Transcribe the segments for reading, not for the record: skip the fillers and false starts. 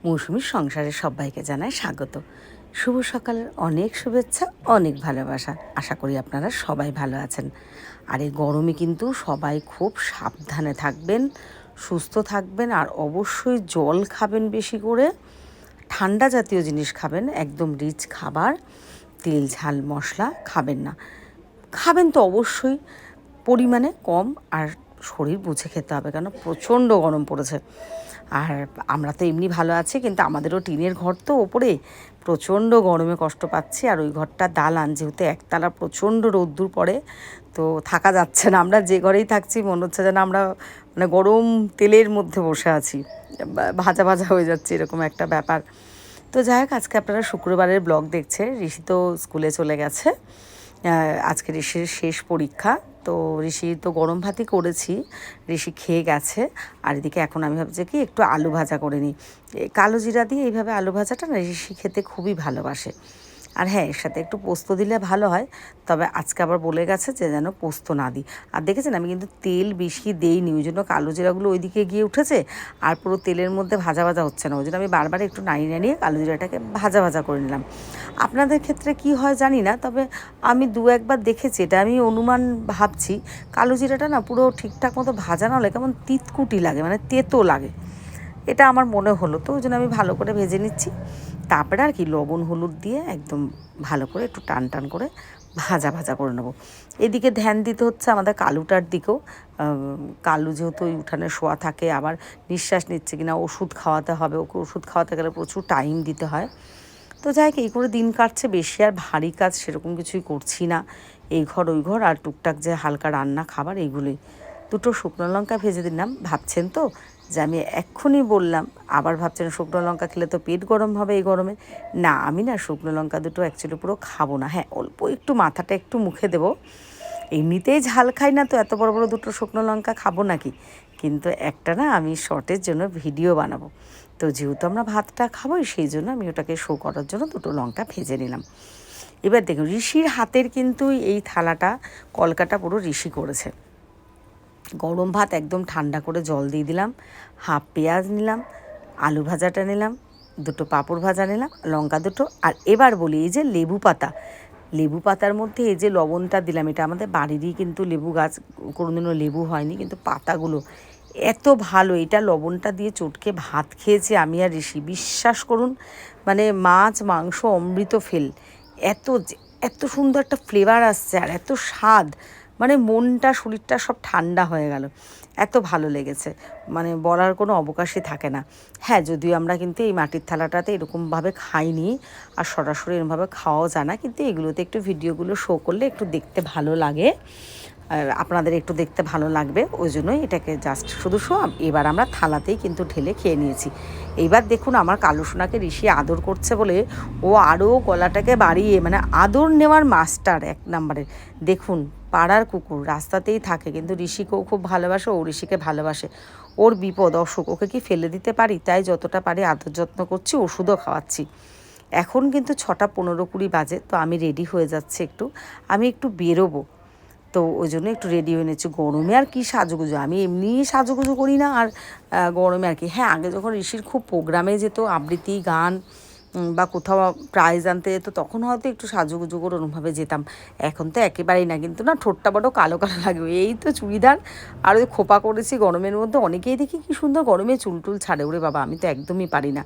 মৌসুমীর সংসারে সবাইকে জানায় স্বাগত। শুভ সকালের অনেক শুভেচ্ছা, অনেক ভালোবাসা। আশা করি আপনারা সবাই ভালো আছেন। আর এই গরমে কিন্তু সবাই খুব সাবধানে থাকবেন, সুস্থ থাকবেন, আর অবশ্যই জল খাবেন বেশি করে, ঠান্ডা জাতীয় জিনিস খাবেন, একদম রিচ খাবার, তেল ঝাল মশলা খাবেন না। খাবেন তো অবশ্যই, পরিমাণে কম, আর শরীর বুঝে খেতে হবে, কেন প্রচণ্ড গরম পড়েছে। আর আমরা তো এমনি ভালো আছি, কিন্তু আমাদেরও টিনের ঘর তো ওপরে, প্রচণ্ড গরমে কষ্ট পাচ্ছি। আর ওই ঘরটা দালান, যেহেতু একতলা, প্রচণ্ড রোদ্দুর পড়ে, তো থাকা যাচ্ছে না। আমরা যে ঘরেই থাকছি মনে হচ্ছে যেন আমরা মানে গরম তেলের মধ্যে বসে আছি, ভাজা ভাজা হয়ে যাচ্ছে, এরকম একটা ব্যাপার। তো যাই হোক, আজকে আপনারা শুক্রবারের ব্লগ দেখছে। ঋষি তো স্কুলে চলে গেছে, আজকে ঋষির শেষ পরীক্ষা। তো ঋষি তো গরম ভাতই করেছি, ঋষি খেয়ে গেছে। আর এদিকে এখন আমি ভাবছি কি একটু আলু ভাজা করে নিই। কালো জিরা দিয়ে এইভাবে আলু ভাজাটা না ঋষি খেতে খুবই ভালোবাসে। আর হ্যাঁ, এর সাথে একটু পোস্ত দিলে ভালো হয়, তবে আজকে আবার বলে গেছে যে যেন পোস্ত না দিই। আর দেখেছেন আমি কিন্তু তেল বেশি দেইনি, ওই জন্য কালো জিরাগুলো ওইদিকে গিয়ে উঠেছে, আর পুরো তেলের মধ্যে ভাজা ভাজা হচ্ছে না। ওই জন্য আমি বারবার একটু নাড়িয়ে নাড়িয়ে কালো জিরাটাকে ভাজা ভাজা করে নিলাম। আপনাদের ক্ষেত্রে কি হয় জানি না, তবে আমি দু একবার দেখেছি, এটা আমি অনুমান ভাবছি, কালো জিরাটা না পুরো ঠিকঠাক মতো ভাজা না হলে কেমন তিতকুটি লাগে, মানে তেতো লাগে, এটা আমার মনে হলো। তো ওই জন্য আমি ভালো করে ভেজে নিচ্ছি। তারপরে আর কি লবণ হলুদ দিয়ে একদম ভালো করে একটু টান টান করে ভাজা ভাজা করে নেবো। এদিকে ধ্যান দিতে হচ্ছে আমাদের কালুটার দিকেও। কালু যেহেতু ওই উঠানে শোয়া থাকে, আবার নিঃশ্বাস নিচ্ছে কিনা ওষুধ খাওয়াতে হবে, ওকে ওষুধ খাওয়াতে গেলে প্রচুর টাইম দিতে হয়। তো যাই হোক, এই করে দিন কাটছে, বেশি আর ভারী কাজ সেরকম কিছুই করছি না। এই ঘর ওই ঘর আর টুকটাক যে হালকা রান্না খাবার, এইগুলোই। দুটো শুকনো লঙ্কা ভেজে দিলাম। ভাবছেন তো যে আমি এক্ষুনি বললাম, আবার ভাবছেন শুকনো লঙ্কা খেলে তো পেট গরম হবে এই গরমে। না, আমি না শুকনো লঙ্কা দুটো অ্যাকচুয়ালি পুরো খাবো না। হ্যাঁ, অল্প একটু মাথাটা একটু মুখে দেবো, এমনিতেই ঝাল খাই না, তো এত বড় বড় দুটো শুকনো লঙ্কা খাবো নাকি। কিন্তু একটা না আমি শর্টের জন্য ভিডিও বানাবো, তো যেহেতু আমরা ভাতটা খাবোই, সেই জন্য আমি ওটাকে শো করার জন্য দুটো লঙ্কা ভেজে নিলাম। এবার দেখুন, ঋষির হাতের কিন্তু এই থালাটা, কলকাটা পুরো ঋষি করেছে। গরম ভাত একদম ঠান্ডা করে জল দিয়ে দিলাম, হাফ পেঁয়াজ নিলাম, আলু ভাজাটা নিলাম, দুটো পাঁপড় ভাজা নিলাম, লঙ্কা দুটো। আর এবার বলি, এই যে লেবু পাতা, লেবু পাতার মধ্যে এই যে লবণটা দিলাম, এটা আমাদের বাড়িরই কিন্তু লেবু গাছ, কোনোদিনও লেবু হয়নি, কিন্তু পাতাগুলো এত ভালো, এটা লবণটা দিয়ে চটকে ভাত খেয়েছি আমি আর ঋষি, বিশ্বাস করুন, মানে মাছ মাংস অমৃত ফেল। এত এত সুন্দর একটা ফ্লেভার আসছে, আর এত স্বাদ, মানে মনটা শরীরটা সব ঠান্ডা হয়ে গেল, এত ভালো লেগেছে, মানে বলার কোনো অবকাশই থাকে না। হ্যাঁ, যদিও আমরা কিন্তু এই মাটির থালাটাতে এরকমভাবে খাইনি, আর সরাসরি এরকমভাবে খাওয়াও যায় না, কিন্তু এগুলোতে একটু ভিডিওগুলো শো করলে একটু দেখতে ভালো লাগে, আর আপনাদের একটু দেখতে ভালো লাগবে, ওই জন্যই এটাকে জাস্ট শুধু শো। এবার আমরা থালাতেই কিন্তু ঢেলে খেয়ে নিয়েছি। এইবার দেখুন, আমার কালু সোনাকে ঋষি আদর করছে বলে ও আরও গলাটাকে বাড়িয়ে, মানে আদর নেওয়ার মাস্টার এক নম্বরের। দেখুন, পাড়ার কুকুর, রাস্তাতেই থাকে, কিন্তু ঋষিকেও খুব ভালোবাসে, ও ঋষিকে ভালোবাসে। ওর বিপদ অসুখ, ওকে কি ফেলে দিতে পারি? তাই যতটা পারি আদর যত্ন করছি, ওষুধও খাওয়াচ্ছি। এখন কিন্তু 6:15-20 বাজে, তো আমি রেডি হয়ে যাচ্ছি একটু, আমি একটু বেরোবো, তো ওই জন্য একটু রেডি হয়ে নিচ্ছি। গরমে আর কি সাজুগুজু, আমি এমনি সাজুগুজু করি না, আর গরমে আর কি। হ্যাঁ, আগে যখন ঋষির খুব প্রোগ্রামে যেত, আবৃত্তি গান বা কোথাও প্রাইজ আনতে যেত, তখন হয়তো একটু সাজুগুজু করে ওরমভাবে যেতাম। এখন তো একেবারেই না, কিন্তু না ঠোঁটটা বড় কালো কালো লাগবে। এই তো চুড়িদার আর ওই খোপা করেছি গরমের মধ্যে। অনেকেই দেখি কী সুন্দর গরমে চুল টুল ছাড়ে, ওরে বাবা, আমি তো একদমই পারি না।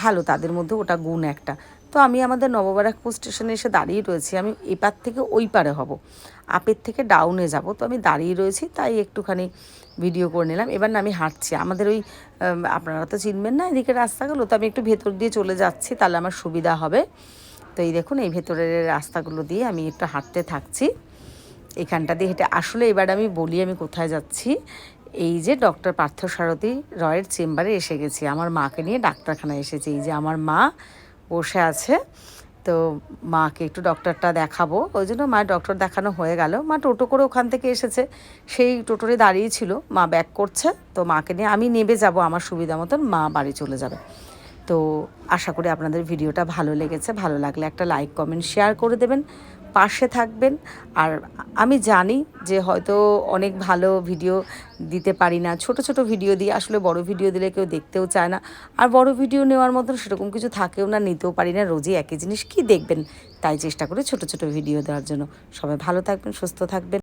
ভালো, তাদের মধ্যে ওটা গুণ একটা। তো আমি আমাদের নববারাকপুর স্টেশনে এসে দাঁড়িয়ে রয়েছি, আমি এপার থেকে ওই পারে হব, আপের থেকে ডাউনে যাব, তো আমি দাঁড়িয়ে রয়েছি, তাই একটুখানি ভিডিও করে নিলাম। এবার না আমি হাঁটছি, আমাদের ওই আপনারা তো চিনবেন না এদিকে রাস্তাগুলো, তো আমি একটু ভেতর দিয়ে চলে যাচ্ছি, তাহলে আমার সুবিধা হবে। তো এই দেখুন, এই ভেতরের রাস্তাগুলো দিয়ে আমি একটু হাঁটতে থাকছি, এখানটা দিয়ে হেঁটে। আসলে এবার আমি বলি আমি কোথায় যাচ্ছি। এই যে ডক্টর পার্থসারথী রয়ের চেম্বারে এসে গেছি, আমার মাকে নিয়ে ডাক্তারখানায় এসেছি। এই যে আমার মা বসে আছে, তো মাকে একটু ডক্টরটা দেখাবো, ওই জন্য মা ডক্টর দেখানো হয়ে গেল। মা টোটো করে ওখান থেকে এসেছে, সেই টোটোরে দাঁড়িয়ে ছিল, মা ব্যাক করছে, তো মাকে নিয়ে আমি নেবে যাব আমার সুবিধা মতন, মা বাড়ি চলে যাবে। তো আশা করি আপনাদের ভিডিওটা ভালো লেগেছে, ভালো লাগলে একটা লাইক কমেন্ট শেয়ার করে দেবেন। পাশে থাকবেন। আর আমি জানি যে হয়তো অনেক ভালো ভিডিও দিতে পারি না, ছোট ছোট ভিডিও দিই, আসলে বড় ভিডিও দিলে কেউ দেখতেও চায় না, আর বড় ভিডিও নেওয়ার মতন সেরকম কিছু থাকেও না, নিতেও পারি না, রোজই একই জিনিস কী দেখবেন, তাই চেষ্টা করি ছোট ছোট ভিডিও দেওয়ার জন্য। সবাই ভালো থাকবেন, সুস্থ থাকবেন।